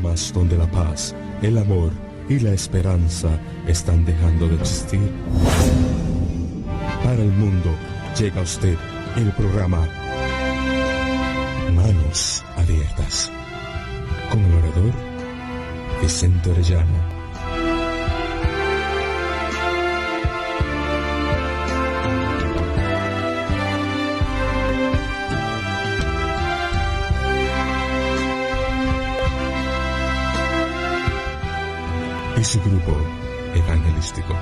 programas donde la paz, el amor y la esperanza están dejando de existir. Para el mundo llega a usted el programa Manos Abiertas, con el orador Vicente Orellana. Y su grupo evangelístico.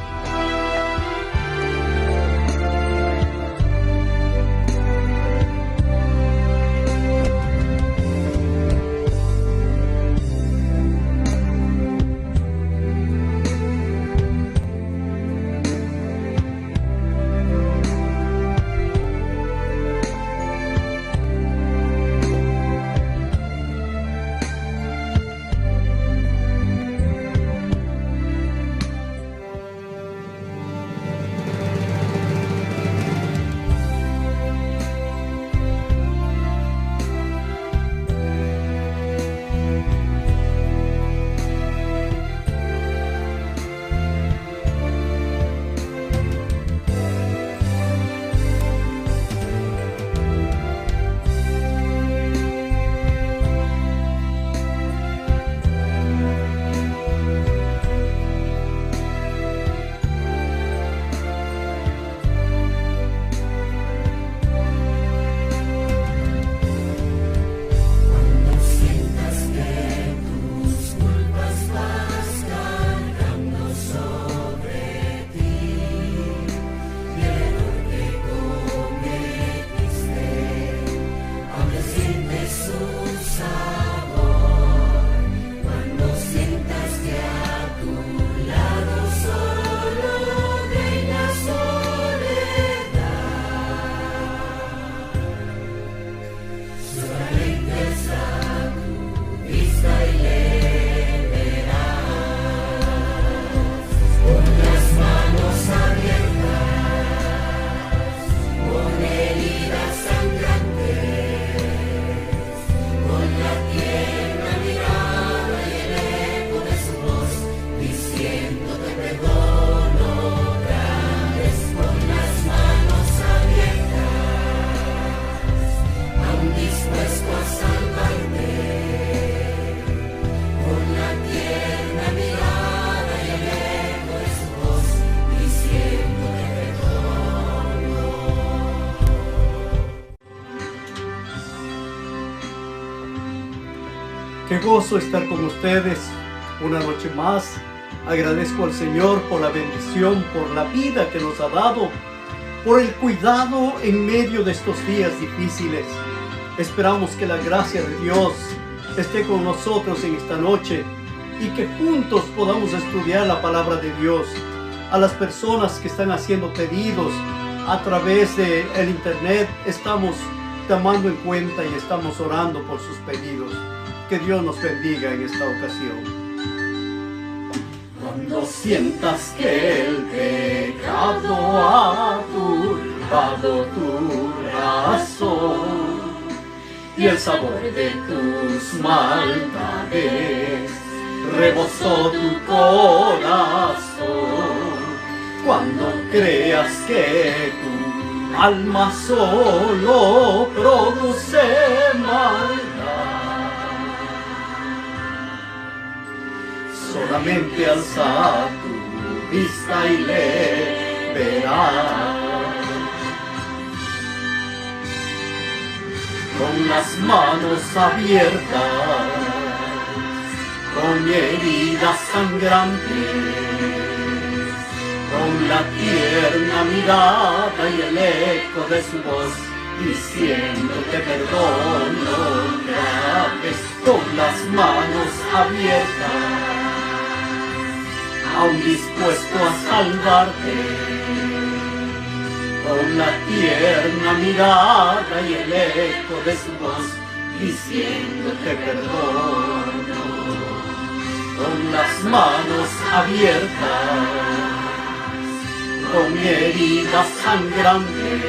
Qué gozo estar con ustedes una noche más. Agradezco al Señor por la bendición, por la vida que nos ha dado, por el cuidado en medio de estos días difíciles. Esperamos que la gracia de Dios esté con nosotros en esta noche y que juntos podamos estudiar la palabra de Dios. A las personas que están haciendo pedidos a través del internet, estamos tomando en cuenta y estamos orando por sus pedidos. Que Dios nos bendiga en esta ocasión. Cuando sientas que el pecado ha turbado tu razón y el sabor de tus maldades rebosó tu corazón, cuando creas que tu alma solo produce maldad, solamente alza tu vista y le verás. Con las manos abiertas, con heridas sangrantes, con la tierna mirada y el eco de su voz, diciéndote perdón otra vez, con las manos abiertas, aún dispuesto a salvarte, con la tierna mirada y el eco de su voz, diciéndote perdono, con las manos abiertas, con heridas sangrantes,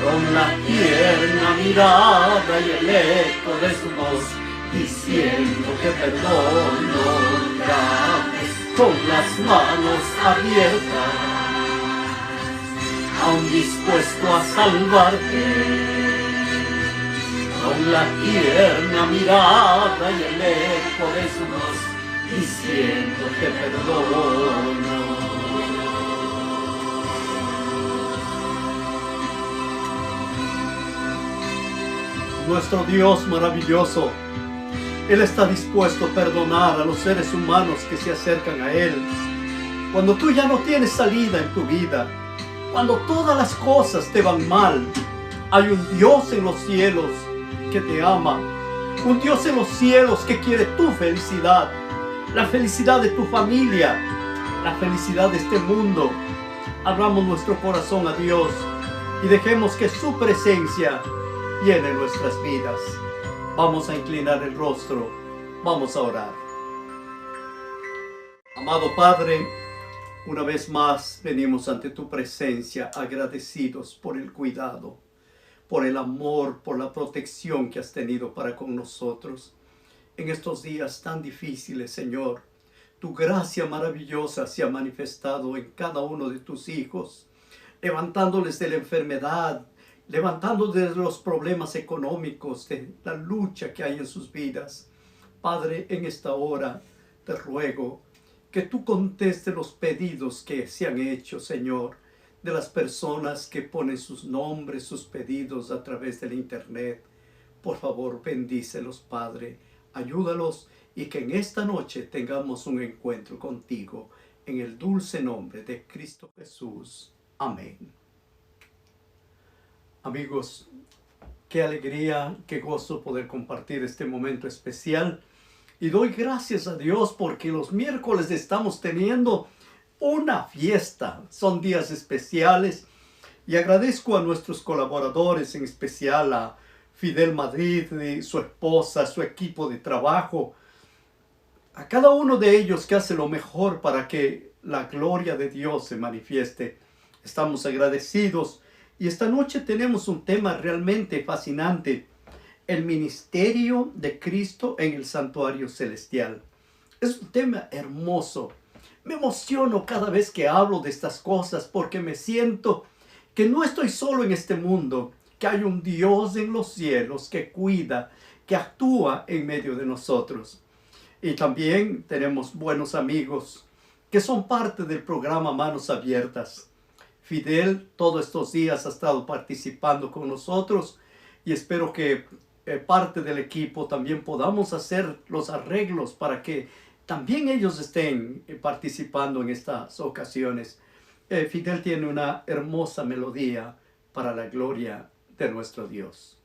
con la tierna mirada y el eco de su voz, diciendo que perdono otra vez, con las manos abiertas, aún dispuesto a salvarte. Con la tierna mirada y el eco de su voz, diciendo que perdono. Nuestro Dios maravilloso, Él está dispuesto a perdonar a los seres humanos que se acercan a Él. Cuando tú ya no tienes salida en tu vida, cuando todas las cosas te van mal, hay un Dios en los cielos que te ama, un Dios en los cielos que quiere tu felicidad, la felicidad de tu familia, la felicidad de este mundo. Abramos nuestro corazón a Dios y dejemos que su presencia llene nuestras vidas. Vamos a inclinar el rostro, vamos a orar. Amado Padre, una vez más venimos ante tu presencia agradecidos por el cuidado, por el amor, por la protección que has tenido para con nosotros. En estos días tan difíciles, Señor, tu gracia maravillosa se ha manifestado en cada uno de tus hijos, levantándoles de la enfermedad, levantándoles de los problemas económicos, de la lucha que hay en sus vidas. Padre, en esta hora te ruego que tú contestes los pedidos que se han hecho, Señor, de las personas que ponen sus nombres, sus pedidos a través del internet. Por favor, bendícelos, Padre, ayúdalos y que en esta noche tengamos un encuentro contigo, en el dulce nombre de Cristo Jesús. Amén. Amigos, qué alegría, qué gozo poder compartir este momento especial. Y doy gracias a Dios porque los miércoles estamos teniendo una fiesta. Son días especiales. Y agradezco a nuestros colaboradores, en especial a Fidel Madrid y su esposa, su equipo de trabajo. A cada uno de ellos que hace lo mejor para que la gloria de Dios se manifieste. Estamos agradecidos. Y esta noche tenemos un tema realmente fascinante. El ministerio de Cristo en el santuario celestial. Es un tema hermoso. Me emociono cada vez que hablo de estas cosas porque me siento que no estoy solo en este mundo, que hay un Dios en los cielos que cuida, que actúa en medio de nosotros. Y también tenemos buenos amigos que son parte del programa Manos Abiertas. Fidel todos estos días ha estado participando con nosotros y espero que parte del equipo también podamos hacer los arreglos para que también ellos estén participando en estas ocasiones. Fidel tiene una hermosa melodía para la gloria de nuestro Dios.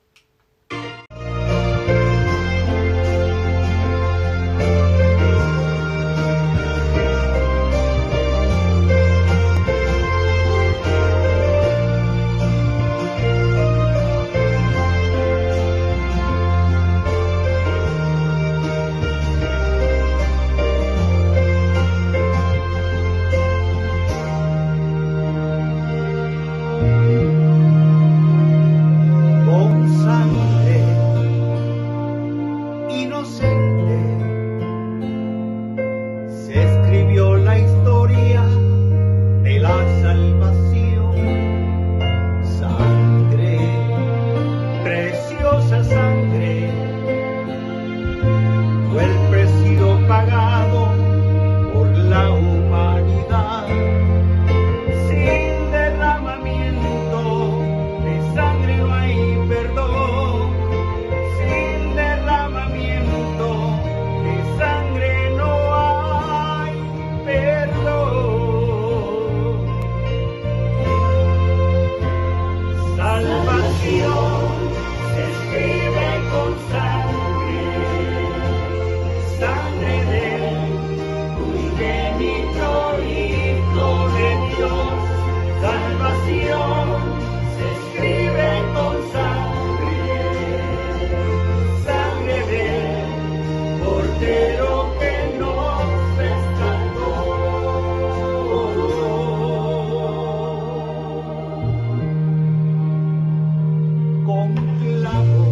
Con clavos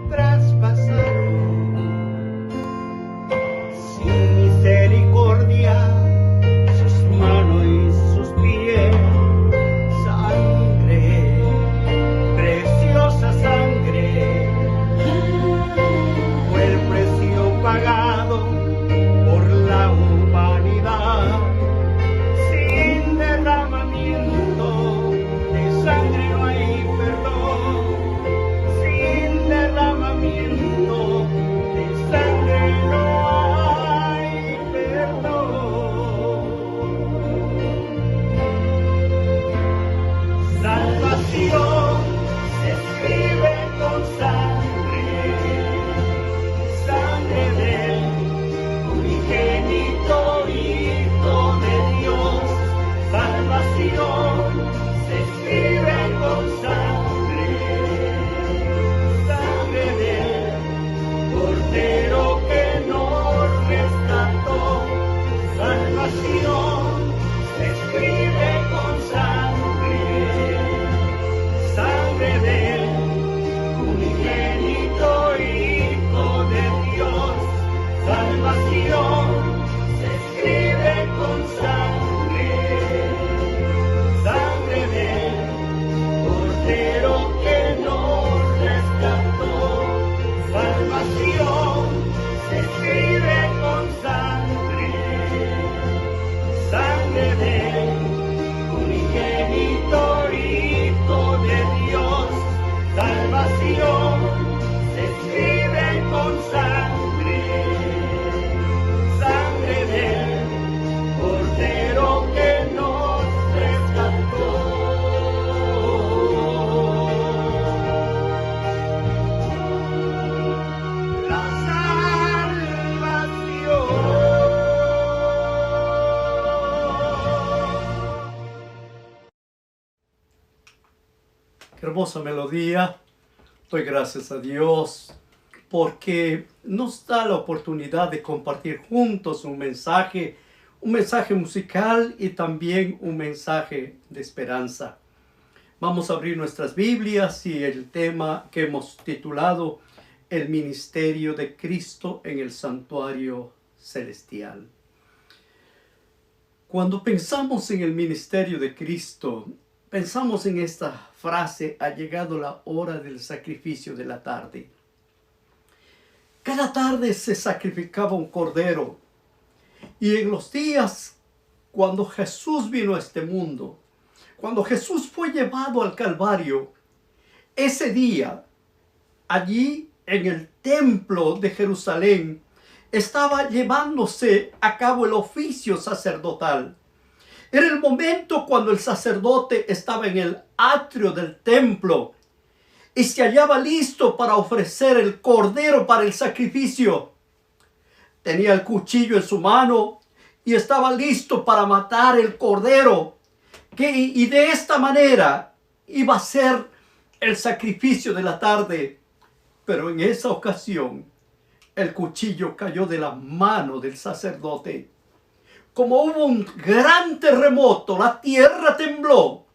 traspasados hermosa melodía. Doy gracias a Dios porque nos da la oportunidad de compartir juntos un mensaje musical y también un mensaje de esperanza. Vamos a abrir nuestras Biblias y el tema que hemos titulado El ministerio de Cristo en el santuario celestial. Cuando pensamos en el ministerio de Cristo, pensamos en esta frase: ha llegado la hora del sacrificio de la tarde. Cada tarde se sacrificaba un cordero, y en los días cuando Jesús vino a este mundo, cuando Jesús fue llevado al Calvario, ese día, allí en el templo de Jerusalén, estaba llevándose a cabo el oficio sacerdotal. Era el momento cuando el sacerdote estaba en el atrio del templo y se hallaba listo para ofrecer el cordero para el sacrificio. Tenía el cuchillo en su mano y estaba listo para matar el cordero, y de esta manera iba a ser el sacrificio de la tarde. Pero en esa ocasión, el cuchillo cayó de la mano del sacerdote. Como hubo un gran terremoto, la tierra tembló.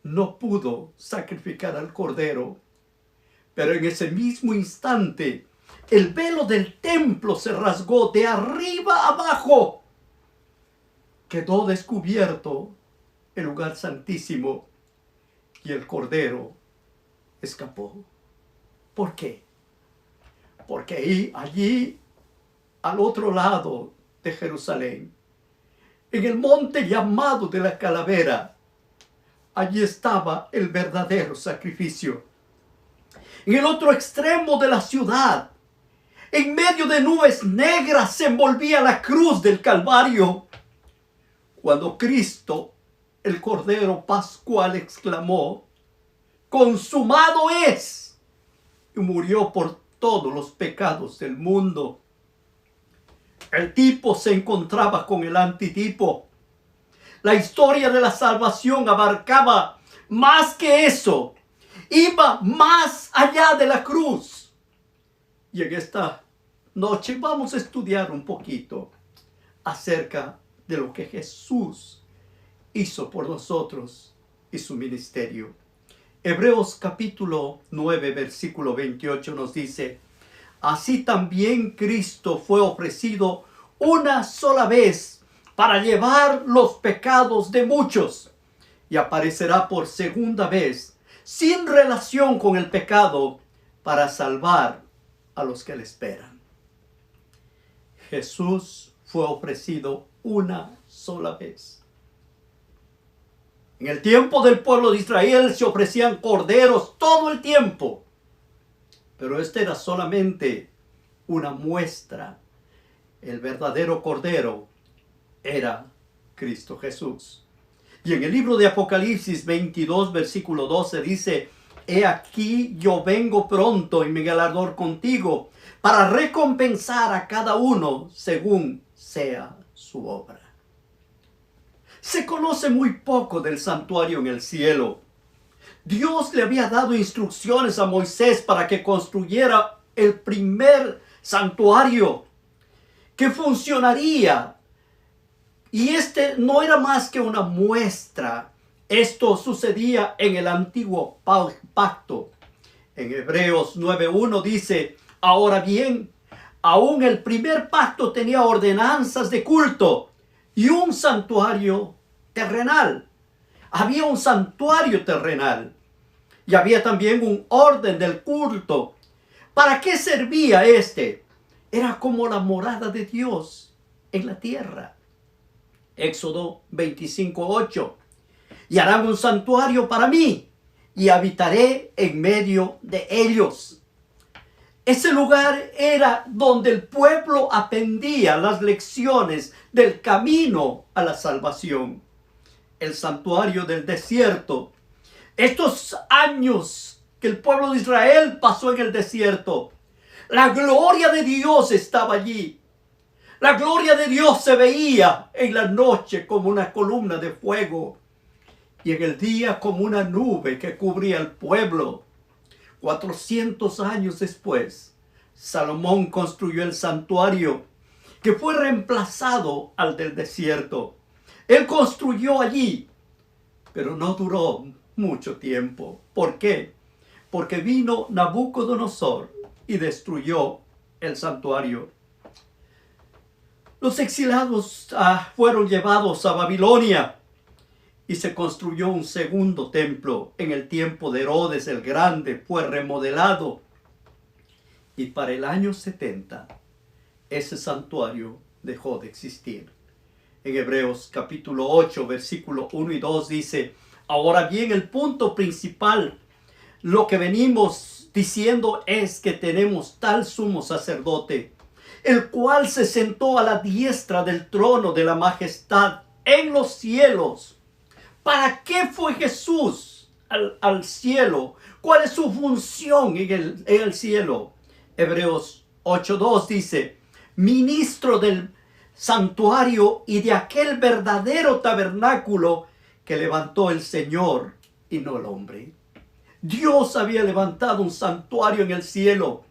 No pudo sacrificar al cordero. Pero en ese mismo instante, el velo del templo se rasgó de arriba a abajo. Quedó descubierto el lugar santísimo y el cordero escapó. ¿Por qué? Porque allí, al otro lado de Jerusalén, en el monte llamado de la Calavera, allí estaba el verdadero sacrificio. En el otro extremo de la ciudad, en medio de nubes negras, se envolvía la cruz del Calvario. Cuando Cristo, el Cordero Pascual, exclamó: consumado es, y murió por todos los pecados del mundo. El tipo se encontraba con el antitipo. La historia de la salvación abarcaba más que eso. Iba más allá de la cruz. Y en esta noche vamos a estudiar un poquito acerca de lo que Jesús hizo por nosotros y su ministerio. Hebreos capítulo 9, versículo 28 nos dice: así también Cristo fue ofrecido una sola vez para llevar los pecados de muchos, y aparecerá por segunda vez, sin relación con el pecado, para salvar a los que le esperan. Jesús fue ofrecido una sola vez. En el tiempo del pueblo de Israel se ofrecían corderos todo el tiempo, pero este era solamente una muestra. El verdadero cordero era Cristo Jesús. Y en el libro de Apocalipsis 22, versículo 12 dice: he aquí yo vengo pronto y mi galardón contigo, para recompensar a cada uno según sea su obra. Se conoce muy poco del santuario en el cielo. Dios le había dado instrucciones a Moisés para que construyera el primer santuario que funcionaría. Y este no era más que una muestra. Esto sucedía en el antiguo pacto. En Hebreos 9:1 dice: ahora bien, aún el primer pacto tenía ordenanzas de culto y un santuario terrenal. Había un santuario terrenal y había también un orden del culto. ¿Para qué servía este? Era como la morada de Dios en la tierra. Éxodo 25:8. Y harán un santuario para mí, y habitaré en medio de ellos. Ese lugar era donde el pueblo aprendía las lecciones del camino a la salvación. El santuario del desierto. Estos años que el pueblo de Israel pasó en el desierto, la gloria de Dios estaba allí. La gloria de Dios se veía en la noche como una columna de fuego. y en el día como una nube que cubría el pueblo. 400 años después, Salomón construyó el santuario que fue reemplazado al del desierto. Él construyó allí, pero no duró mucho tiempo. ¿Por qué? Porque vino Nabucodonosor y destruyó el santuario. Los exilados fueron llevados a Babilonia y se construyó un segundo templo. En el tiempo de Herodes el Grande fue remodelado. Y para el año 70, ese santuario dejó de existir. En Hebreos capítulo 8, versículo 1 y 2 dice: ahora bien, el punto principal, lo que venimos diciendo es que tenemos tal sumo sacerdote, el cual se sentó a la diestra del trono de la majestad en los cielos. ¿Para qué fue Jesús al cielo? ¿Cuál es su función en el cielo? Hebreos 8:2 dice: ministro del santuario y de aquel verdadero tabernáculo que levantó el Señor y no el hombre. Dios había levantado un santuario en el cielo,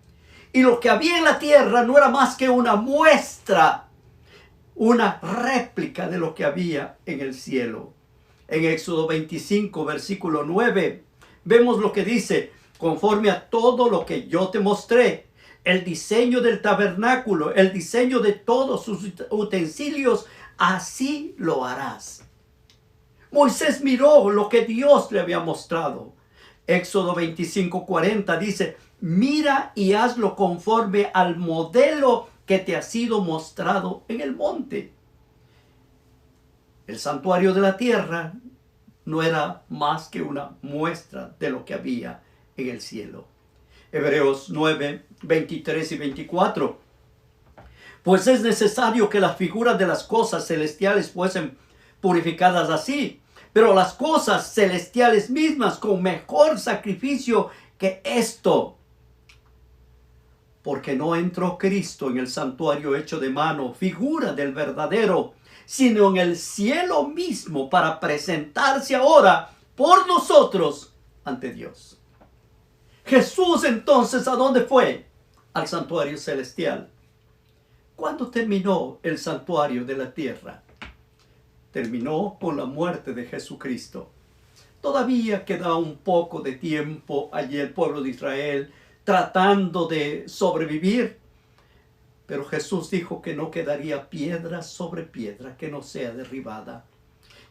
y lo que había en la tierra no era más que una muestra, una réplica de lo que había en el cielo. En Éxodo 25, versículo 9, vemos lo que dice: conforme a todo lo que yo te mostré, el diseño del tabernáculo, el diseño de todos sus utensilios, así lo harás. Moisés miró lo que Dios le había mostrado. Éxodo 25:40 dice: mira y hazlo conforme al modelo que te ha sido mostrado en el monte. El santuario de la tierra no era más que una muestra de lo que había en el cielo. Hebreos 9, 23 y 24. Pues es necesario que las figuras de las cosas celestiales fuesen purificadas así, pero las cosas celestiales mismas con mejor sacrificio que esto. Porque no entró Cristo en el santuario hecho de mano, figura del verdadero, sino en el cielo mismo, para presentarse ahora por nosotros ante Dios. Jesús entonces, ¿a dónde fue? Al santuario celestial. ¿Cuándo terminó el santuario de la tierra? Terminó con la muerte de Jesucristo. Todavía queda un poco de tiempo allí el pueblo de Israel tratando de sobrevivir, pero Jesús dijo que no quedaría piedra sobre piedra que no sea derribada.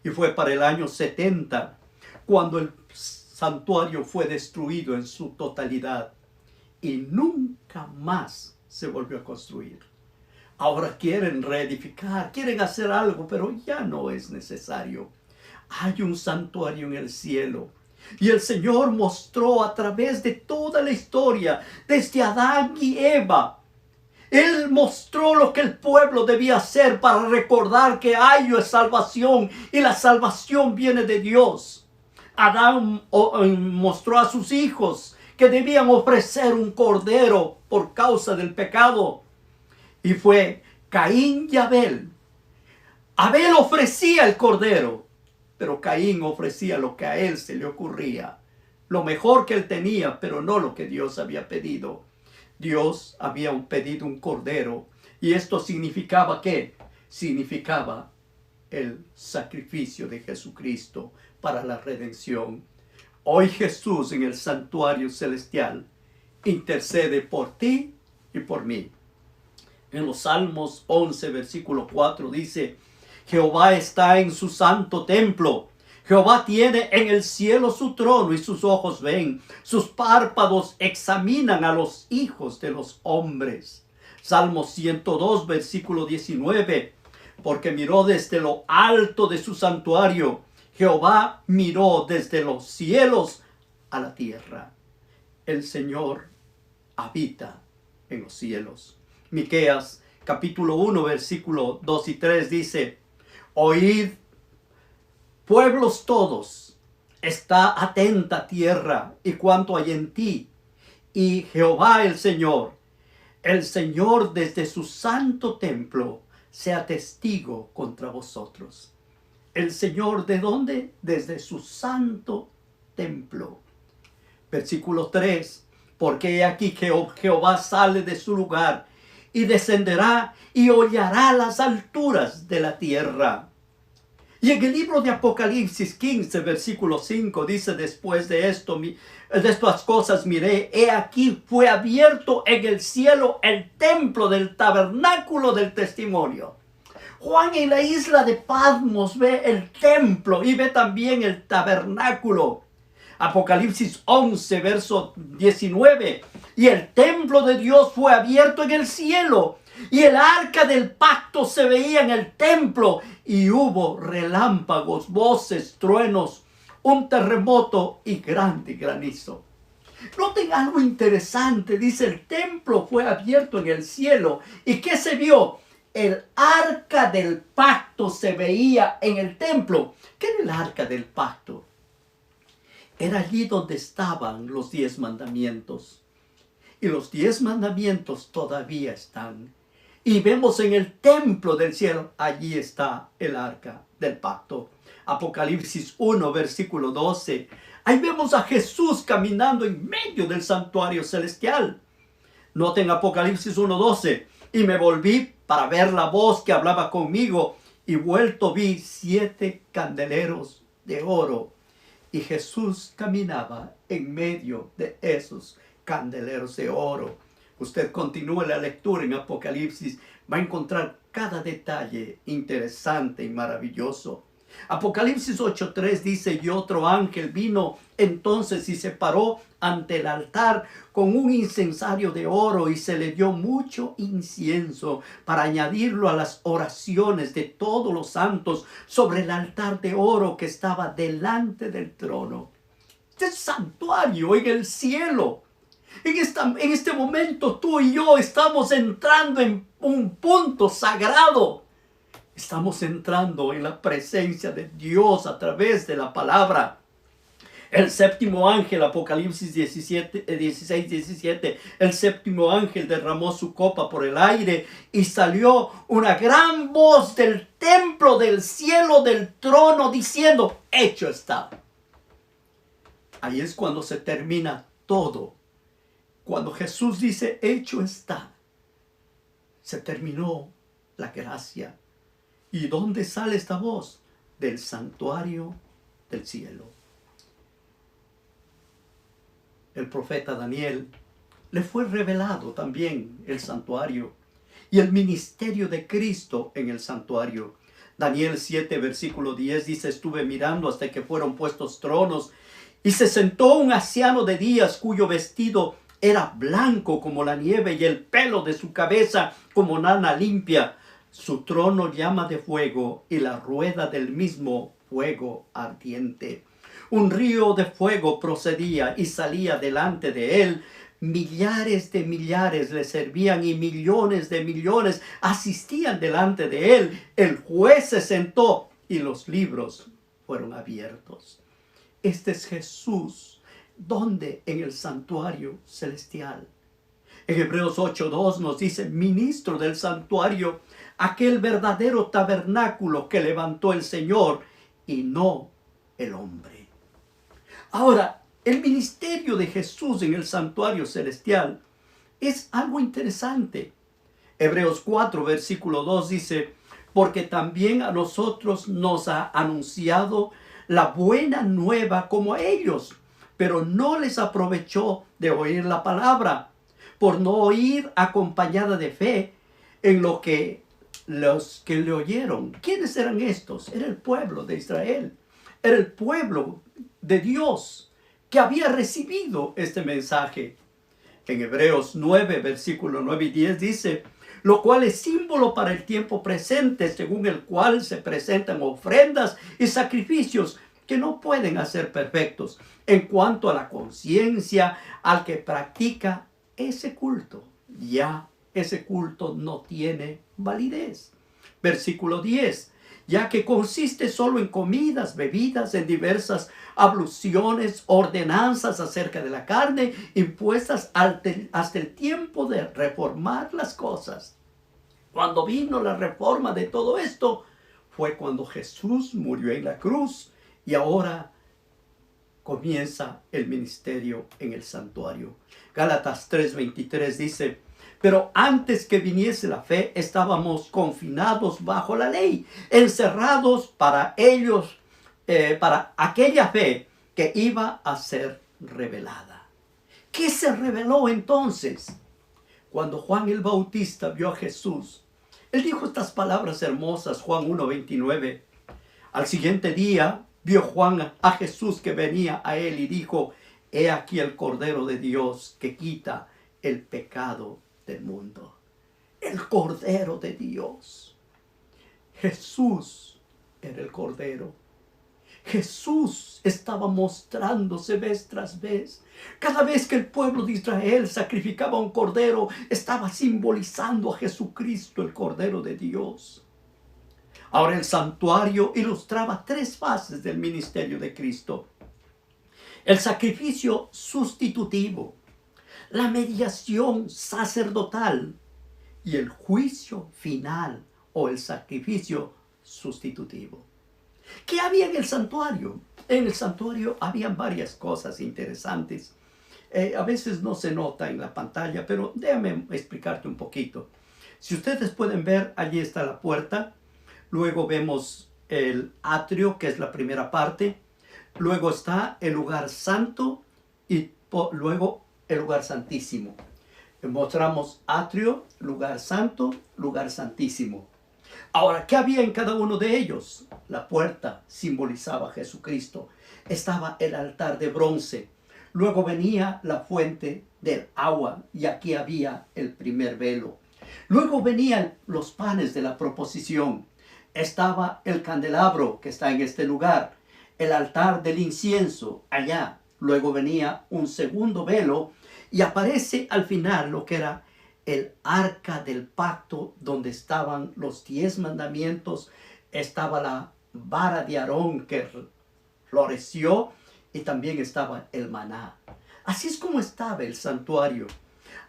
Y fue para el año 70 cuando el santuario fue destruido en su totalidad y nunca más se volvió a construir. Ahora quieren reedificar, quieren hacer algo, pero ya no es necesario. Hay un santuario en el cielo. Y el Señor mostró a través de toda la historia, desde Adán y Eva, Él mostró lo que el pueblo debía hacer para recordar que hay salvación y la salvación viene de Dios. Adán mostró a sus hijos que debían ofrecer un cordero por causa del pecado. Y fue Caín y Abel. Abel ofrecía el cordero, pero Caín ofrecía lo que a él se le ocurría. Lo mejor que él tenía, pero no lo que Dios había pedido. Dios había pedido un cordero. ¿Y esto significaba qué? Significaba el sacrificio de Jesucristo para la redención. Hoy Jesús en el santuario celestial intercede por ti y por mí. En los Salmos 11, versículo 4 dice: Jehová está en su santo templo. Jehová tiene en el cielo su trono y sus ojos ven. Sus párpados examinan a los hijos de los hombres. Salmo 102, versículo 19. Porque miró desde lo alto de su santuario. Jehová miró desde los cielos a la tierra. El Señor habita en los cielos. Miqueas capítulo 1, versículo 2 y 3 dice: Oíd, pueblos todos, está atenta tierra y cuanto hay en ti, y Jehová el Señor desde su santo templo, sea testigo contra vosotros. el Señor, ¿de dónde? Desde su santo templo. Versículo 3. Porque he aquí que Jehová sale de su lugar y descenderá y hollará las alturas de la tierra. Y en el libro de Apocalipsis 15, versículo 5, dice: después de estas cosas miré, he aquí fue abierto en el cielo el templo del tabernáculo del testimonio. Juan en la isla de Patmos ve el templo y ve también el tabernáculo. Apocalipsis 11, verso 19. Y el templo de Dios fue abierto en el cielo, y el arca del pacto se veía en el templo, y hubo relámpagos, voces, truenos, un terremoto y grande granizo. Noten algo interesante, dice: el templo fue abierto en el cielo. ¿Y qué se vio? El arca del pacto se veía en el templo. ¿Qué era el arca del pacto? Era allí donde estaban los 10 mandamientos. Y los 10 mandamientos todavía están. Y vemos en el templo del cielo, allí está el arca del pacto. Apocalipsis 1, versículo 12. Ahí vemos a Jesús caminando en medio del santuario celestial. Noten Apocalipsis 1, 12. Y me volví para ver la voz que hablaba conmigo, y vuelto vi 7 candeleros de oro. Y Jesús caminaba en medio de esos candeleros de oro. Usted continúe la lectura en Apocalipsis, va a encontrar cada detalle interesante y maravilloso. Apocalipsis 8:3 dice: y otro ángel vino entonces y se paró ante el altar con un incensario de oro, y se le dio mucho incienso para añadirlo a las oraciones de todos los santos sobre el altar de oro que estaba delante del trono. Este santuario en el cielo. En este momento tú y yo estamos entrando en un punto sagrado. Estamos entrando en la presencia de Dios a través de la palabra. El séptimo ángel, Apocalipsis 16:17, el séptimo ángel derramó su copa por el aire y salió una gran voz del templo, del cielo, del trono, diciendo: hecho está. Ahí es cuando se termina todo. Cuando Jesús dice: hecho está, se terminó la gracia. ¿Y dónde sale esta voz? Del santuario del cielo. El profeta Daniel le fue revelado también el santuario y el ministerio de Cristo en el santuario. Daniel 7, versículo 10 dice: estuve mirando hasta que fueron puestos tronos, y se sentó un anciano de días cuyo vestido era blanco como la nieve y el pelo de su cabeza como lana limpia. Su trono llama de fuego y la rueda del mismo fuego ardiente. Un río de fuego procedía y salía delante de él. Millares de millares le servían y millones de millones asistían delante de él. El juez se sentó y los libros fueron abiertos. Este es Jesús. ¿Dónde? En el santuario celestial. En Hebreos 8:2 nos dice: ministro del santuario, aquel verdadero tabernáculo que levantó el Señor y no el hombre. Ahora, el ministerio de Jesús en el santuario celestial es algo interesante. Hebreos 4, versículo 2 dice: porque también a nosotros nos ha anunciado la buena nueva como a ellos, pero no les aprovechó de oír la palabra, por no oír acompañada de fe en lo que los que le oyeron. ¿Quiénes eran estos? Era el pueblo de Israel. Era el pueblo de Dios que había recibido este mensaje. En Hebreos 9, versículo 9 y 10 dice: lo cual es símbolo para el tiempo presente, según el cual se presentan ofrendas y sacrificios que no pueden hacer perfectos en cuanto a la conciencia al que practica ese culto. Ya ese culto no tiene validez. Versículo 10. Ya que consiste solo en comidas, bebidas, en diversas abluciones, ordenanzas acerca de la carne, impuestas hasta el tiempo de reformar las cosas. Cuando vino la reforma de todo esto, fue cuando Jesús murió en la cruz y ahora comienza el ministerio en el santuario. Gálatas 3:23 dice: pero antes que viniese la fe, estábamos confinados bajo la ley, encerrados para ellos, para aquella fe que iba a ser revelada. ¿Qué se reveló entonces? Cuando Juan el Bautista vio a Jesús, él dijo estas palabras hermosas, Juan 1:29. Al siguiente día vio Juan a Jesús que venía a él y dijo: he aquí el Cordero de Dios que quita el pecado del mundo. El Cordero de Dios. Jesús era el Cordero. Jesús estaba mostrándose vez tras vez. Cada vez que el pueblo de Israel sacrificaba un cordero, estaba simbolizando a Jesucristo, el Cordero de Dios. Ahora el santuario ilustraba tres fases del ministerio de Cristo: el sacrificio sustitutivo, la mediación sacerdotal y el juicio final o el sacrificio sustitutivo. ¿Qué había en el santuario? En el santuario habían varias cosas interesantes. A veces no se nota en la pantalla, pero déjame explicarte un poquito. Si ustedes pueden ver, allí está la puerta. Luego vemos el atrio, que es la primera parte. Luego está el lugar santo y luego el lugar santísimo. Mostramos atrio, lugar santo, lugar santísimo. Ahora, ¿qué había en cada uno de ellos? La puerta simbolizaba a Jesucristo. Estaba el altar de bronce. Luego venía la fuente del agua y aquí había el primer velo. Luego venían los panes de la proposición. Estaba el candelabro que está en este lugar. El altar del incienso allá. Luego venía un segundo velo y aparece al final lo que era el arca del pacto, donde estaban los 10 mandamientos. Estaba la vara de Aarón que floreció y también estaba el maná. Así es como estaba el santuario.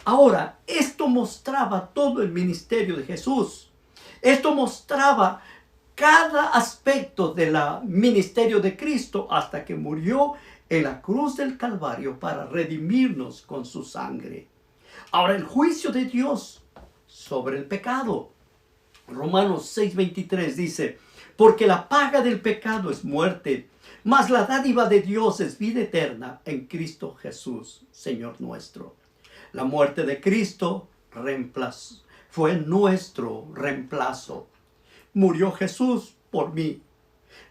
Ahora, esto mostraba todo el ministerio de Jesús. Esto mostraba cada aspecto del ministerio de Cristo hasta que murió en la cruz del Calvario para redimirnos con su sangre. Ahora, el juicio de Dios sobre el pecado. Romanos 6:23 dice: porque la paga del pecado es muerte, mas la dádiva de Dios es vida eterna en Cristo Jesús, Señor nuestro. La muerte de Cristo fue nuestro reemplazo. Murió Jesús por mí.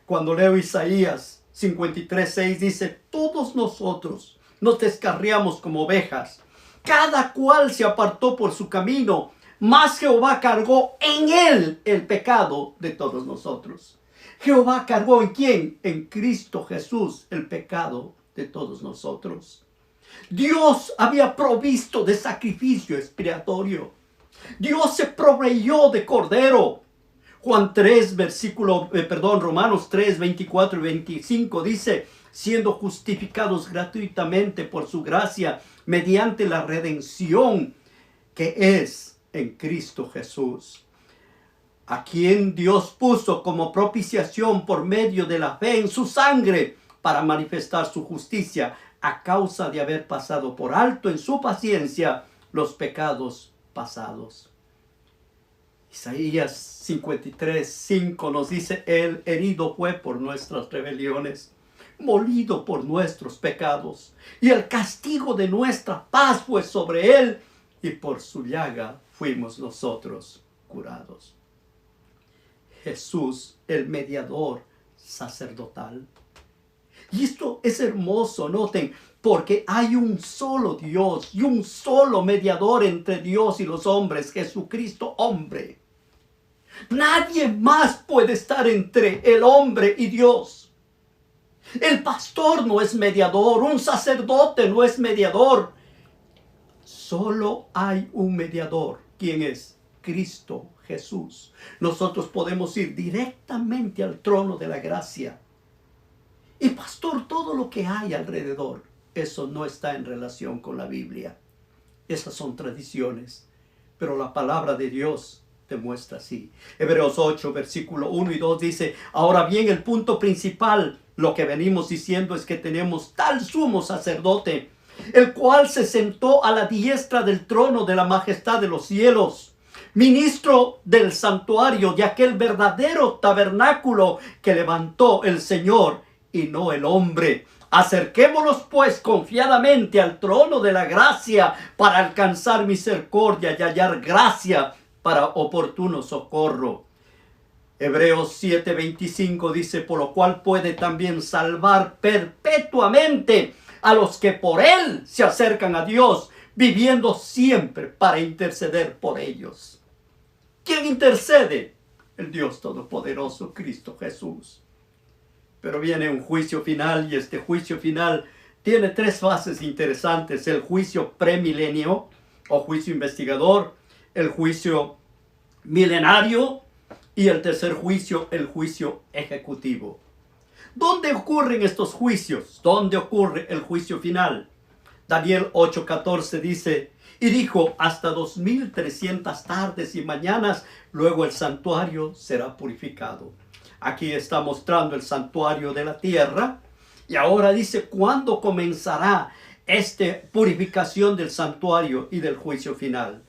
Cuando leo Isaías 53:6 dice: todos nosotros nos descarriamos como ovejas, cada cual se apartó por su camino, mas Jehová cargó en él el pecado de todos nosotros. Jehová cargó ¿en quién? En Cristo Jesús el pecado de todos nosotros. Dios había provisto de sacrificio expiatorio. Dios se proveyó de cordero. Romanos 3, 24 y 25 dice: siendo justificados gratuitamente por su gracia mediante la redención que es en Cristo Jesús, a quien Dios puso como propiciación por medio de la fe en su sangre para manifestar su justicia a causa de haber pasado por alto en su paciencia los pecados pasados. Isaías 53:5 nos dice: él herido fue por nuestras rebeliones, molido por nuestros pecados, y el castigo de nuestra paz fue sobre él, y por su llaga fuimos nosotros curados. Jesús, el mediador sacerdotal. Y esto es hermoso, noten, porque hay un solo Dios y un solo mediador entre Dios y los hombres, Jesucristo hombre. Nadie más puede estar entre el hombre y Dios. El pastor no es mediador, un sacerdote no es mediador. Solo hay un mediador. ¿Quién es? Cristo Jesús. Nosotros podemos ir directamente al trono de la gracia. Y pastor, todo lo que hay alrededor, eso no está en relación con la Biblia. Esas son tradiciones. Pero la palabra de Dios demuestra así. Hebreos 8, versículo 1 y 2 dice: ahora bien, el punto principal, lo que venimos diciendo, es que tenemos tal sumo sacerdote, el cual se sentó a la diestra del trono de la majestad de los cielos, ministro del santuario, de aquel verdadero tabernáculo que levantó el Señor y no el hombre. Acerquémonos pues confiadamente al trono de la gracia para alcanzar misericordia y hallar gracia para oportuno socorro. Hebreos 7:25 dice: por lo cual puede también salvar perpetuamente a los que por él se acercan a Dios, viviendo siempre para interceder por ellos. ¿Quién intercede? El Dios Todopoderoso, Cristo Jesús. Pero viene un juicio final, y este juicio final tiene tres fases interesantes: el juicio premilenio o juicio investigador, el juicio milenario y el tercer juicio, el juicio ejecutivo. ¿Dónde ocurren estos juicios? ¿Dónde ocurre el juicio final? Daniel 8:14 dice: y dijo, hasta 2300 tardes y mañanas, luego el santuario será purificado. Aquí está mostrando el santuario de la tierra. Y ahora dice, ¿cuándo comenzará esta purificación del santuario y del juicio final?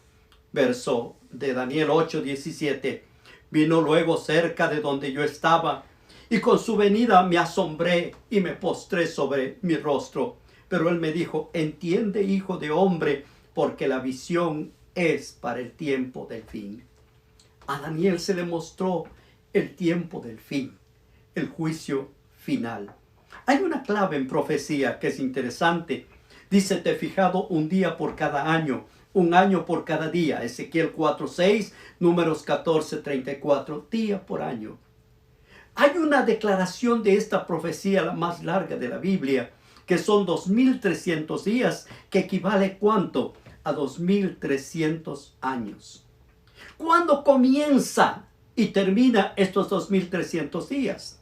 Verso de Daniel 8:17. Vino luego cerca de donde yo estaba, y con su venida me asombré y me postré sobre mi rostro. Pero él me dijo: entiende, hijo de hombre, porque la visión es para el tiempo del fin. A Daniel se le mostró el tiempo del fin, el juicio final. Hay una clave en profecía que es interesante. Dice: te he fijado un día por cada año, un año por cada día. Ezequiel 4:6, Números 14:34, día por año. Hay una declaración de esta profecía, la más larga de la Biblia, que son 2300 días, que equivale ¿cuánto? A 2300 años. ¿Cuándo comienza y termina estos 2300 días?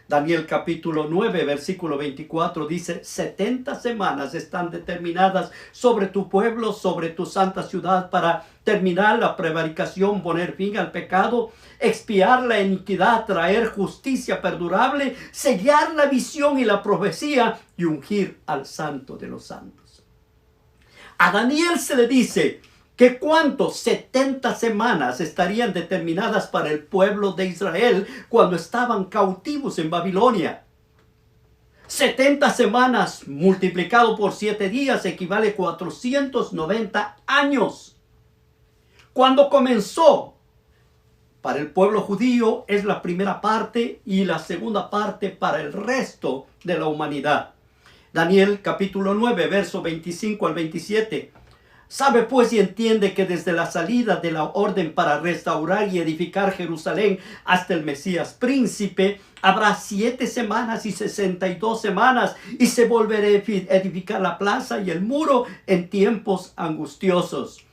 Daniel capítulo 9, versículo 24 dice: 70 semanas están determinadas sobre tu pueblo, sobre tu santa ciudad, para terminar la prevaricación, poner fin al pecado, expiar la iniquidad, traer justicia perdurable, sellar la visión y la profecía y ungir al santo de los santos. A Daniel se le dice que cuántos 70 semanas estarían determinadas para el pueblo de Israel cuando estaban cautivos en Babilonia. 70 semanas multiplicado por 7 días equivale a 490 años. Cuando comenzó para el pueblo judío es la primera parte, y la segunda parte para el resto de la humanidad. Daniel capítulo 9, verso 25 al 27. Sabe pues y entiende que desde la salida de la orden para restaurar y edificar Jerusalén hasta el Mesías príncipe, habrá 7 semanas y 62 semanas, y se volverá a edificar la plaza y el muro en tiempos angustiosos.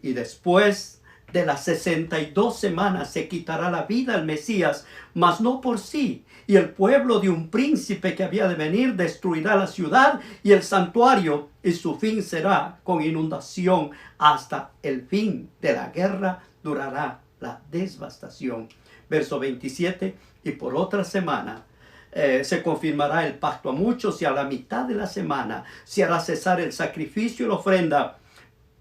Y después de las 62 semanas se quitará la vida al Mesías, mas no por sí. Y el pueblo de un príncipe que había de venir destruirá la ciudad y el santuario, y su fin será con inundación. Hasta el fin de la guerra durará la devastación. Verso 27, y por otra semana se confirmará el pacto a muchos, y a la mitad de la semana se hará cesar el sacrificio y la ofrenda.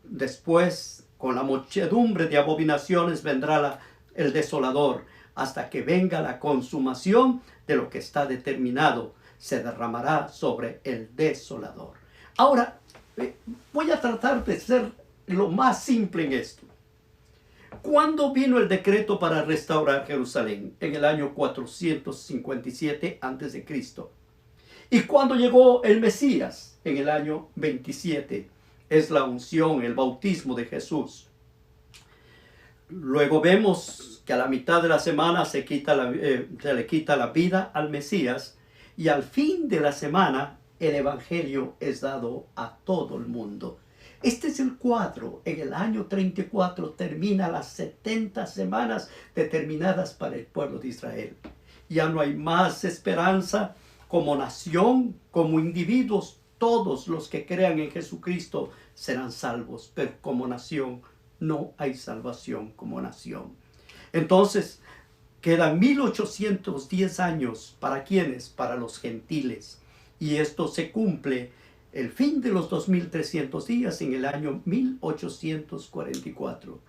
Después, con la muchedumbre de abominaciones, vendrá el desolador, hasta que venga la consumación de lo que está determinado. Se derramará sobre el desolador. Ahora, voy a tratar de ser lo más simple en esto. ¿Cuándo vino el decreto para restaurar Jerusalén? En el año 457 a.C. ¿Y cuándo llegó el Mesías? En el año 27. Es la unción, el bautismo de Jesús. Luego vemos que a la mitad de la semana se le quita la vida al Mesías, y al fin de la semana el evangelio es dado a todo el mundo. Este es el cuadro. En el año 34 termina las 70 semanas determinadas para el pueblo de Israel. Ya no hay más esperanza. Como nación, como individuos, todos los que crean en Jesucristo serán salvos, pero como nación no hay salvación como nación. Entonces, quedan 1810 años. ¿Para quiénes? Para los gentiles. Y esto se cumple el fin de los 2300 días en el año 1844.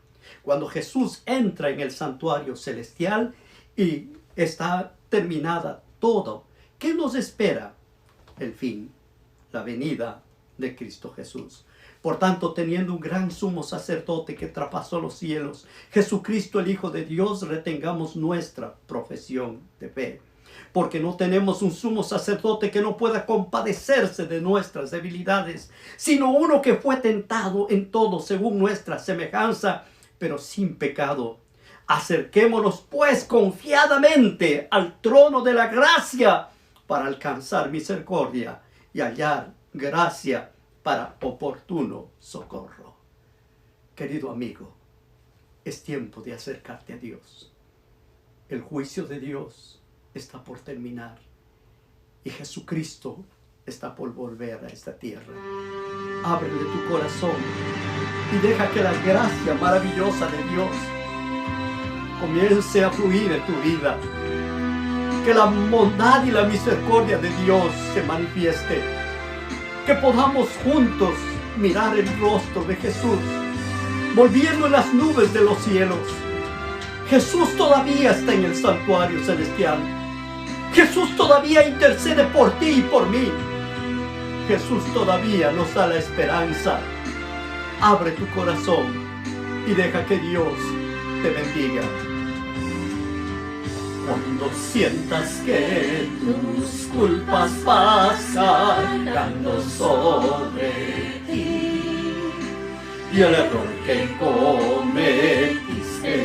Cuando Jesús entra en el santuario celestial y está terminada todo. ¿Qué nos espera? El fin, la venida de Cristo Jesús. Por tanto, teniendo un gran sumo sacerdote que traspasó los cielos, Jesucristo el Hijo de Dios, retengamos nuestra profesión de fe. Porque no tenemos un sumo sacerdote que no pueda compadecerse de nuestras debilidades, sino uno que fue tentado en todo según nuestra semejanza, pero sin pecado. Acerquémonos pues confiadamente al trono de la gracia para alcanzar misericordia y hallar gracia para oportuno socorro. Querido amigo, es tiempo de acercarte a Dios. El juicio de Dios está por terminar y Jesucristo está por volver a esta tierra. Ábrele tu corazón y deja que la gracia maravillosa de Dios comience a fluir en tu vida. Que la bondad y la misericordia de Dios se manifieste. Que podamos juntos mirar el rostro de Jesús, volviendo en las nubes de los cielos. Jesús todavía está en el santuario celestial. Jesús todavía intercede por ti y por mí. Jesús todavía nos da la esperanza. Abre tu corazón y deja que Dios te bendiga. Cuando sientas que tus culpas pasan cargando sobre ti y el error que cometiste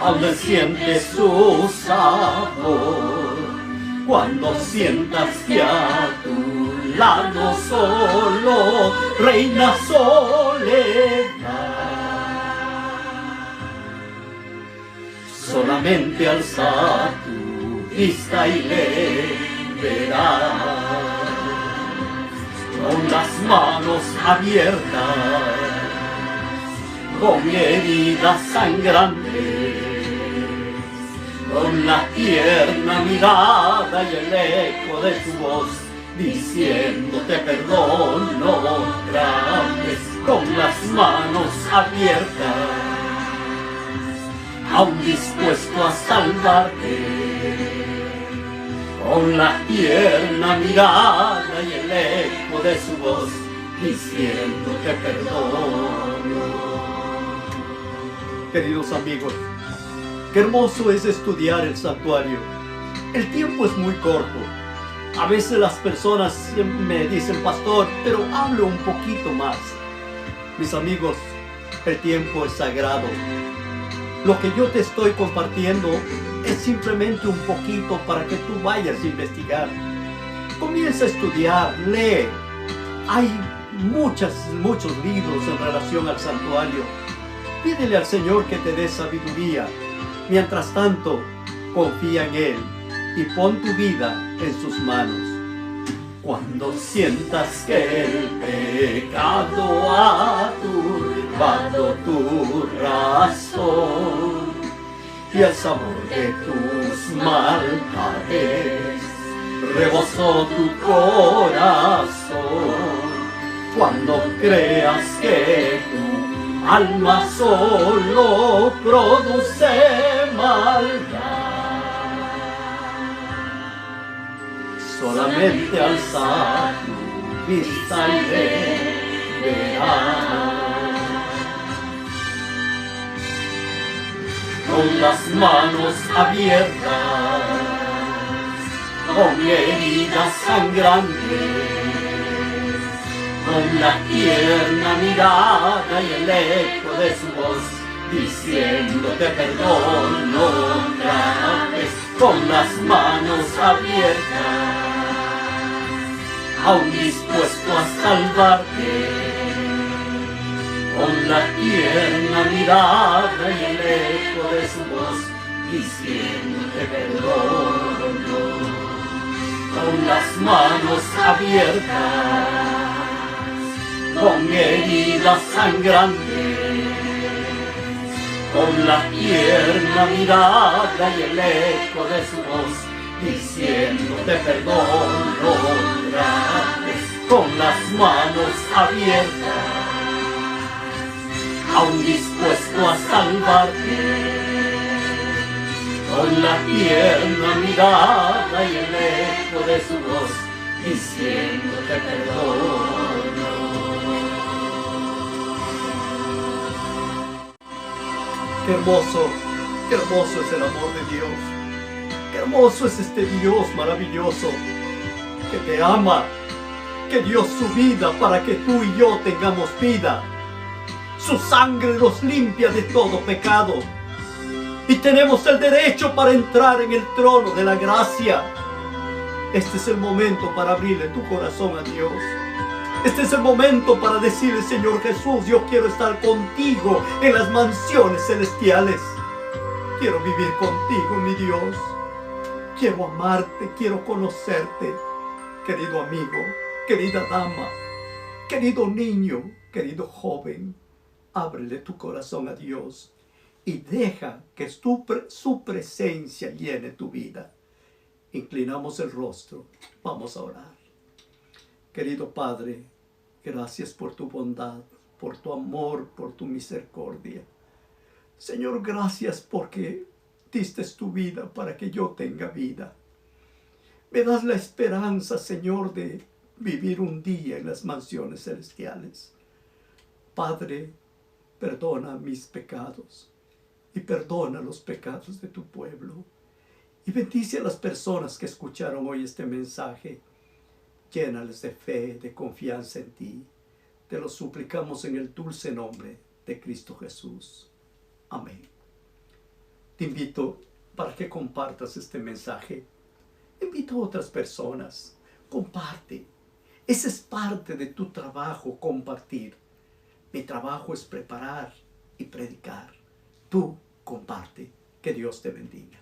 aún sientes su sabor, cuando sientas que a tu lado solo reina soledad, solamente alza tu vista y le verás con las manos abiertas, con heridas sangrantes, con la tierna mirada y el eco de tu voz, diciéndote perdón otra vez, con las manos abiertas, aún dispuesto a salvarte, con la tierna mirada y el eco de su voz, diciéndote perdón. Queridos amigos, qué hermoso es estudiar el santuario. El tiempo es muy corto. A veces las personas me dicen, pastor, pero hablo un poquito más. Mis amigos, el tiempo es sagrado. Lo que yo te estoy compartiendo es simplemente un poquito para que tú vayas a investigar. Comienza a estudiar, lee. Hay muchos libros en relación al santuario. Pídele al Señor que te dé sabiduría. Mientras tanto, confía en Él y pon tu vida en sus manos. Cuando sientas que el pecado ha turbado tu razón y el sabor de tus maldades rebosó tu corazón, cuando creas que tu alma solo produce maldad, solamente alza tu vista y le verás, con las manos abiertas, con heridas sangrantes, con la tierna mirada y el eco de su voz, diciéndote perdón otra vez, con las manos abiertas, aún dispuesto a salvarte, con la tierna mirada y el eco de su voz, diciéndote perdón, con las manos abiertas, con heridas sangrantes, con la tierna mirada y el eco de su voz, diciéndote perdono otra vez, con las manos abiertas, aún dispuesto a salvarte, con la tierna mirada y el eco de su voz, diciéndote perdono. Qué hermoso es el amor de Dios. Qué hermoso es este Dios maravilloso que te ama, que dio su vida para que tú y yo tengamos vida. Su sangre nos limpia de todo pecado y tenemos el derecho para entrar en el trono de la gracia. Este es el momento para abrirle tu corazón a Dios. Este es el momento para decirle: Señor Jesús, yo quiero estar contigo en las mansiones celestiales. Quiero vivir contigo, mi Dios. Quiero amarte, quiero conocerte. Querido amigo, querida dama, querido niño, querido joven, ábrele tu corazón a Dios y deja que su presencia llene tu vida. Inclinamos el rostro, vamos a orar. Querido Padre, gracias por tu bondad, por tu amor, por tu misericordia. Señor, gracias porque diste tu vida para que yo tenga vida. Me das la esperanza, Señor, de vivir un día en las mansiones celestiales. Padre, perdona mis pecados y perdona los pecados de tu pueblo. Y bendice a las personas que escucharon hoy este mensaje. Llénales de fe, de confianza en ti. Te lo suplicamos en el dulce nombre de Cristo Jesús. Amén. Te invito para que compartas este mensaje. Invita a otras personas. Comparte. Ese es parte de tu trabajo, compartir. Mi trabajo es preparar y predicar. Tú comparte. Que Dios te bendiga.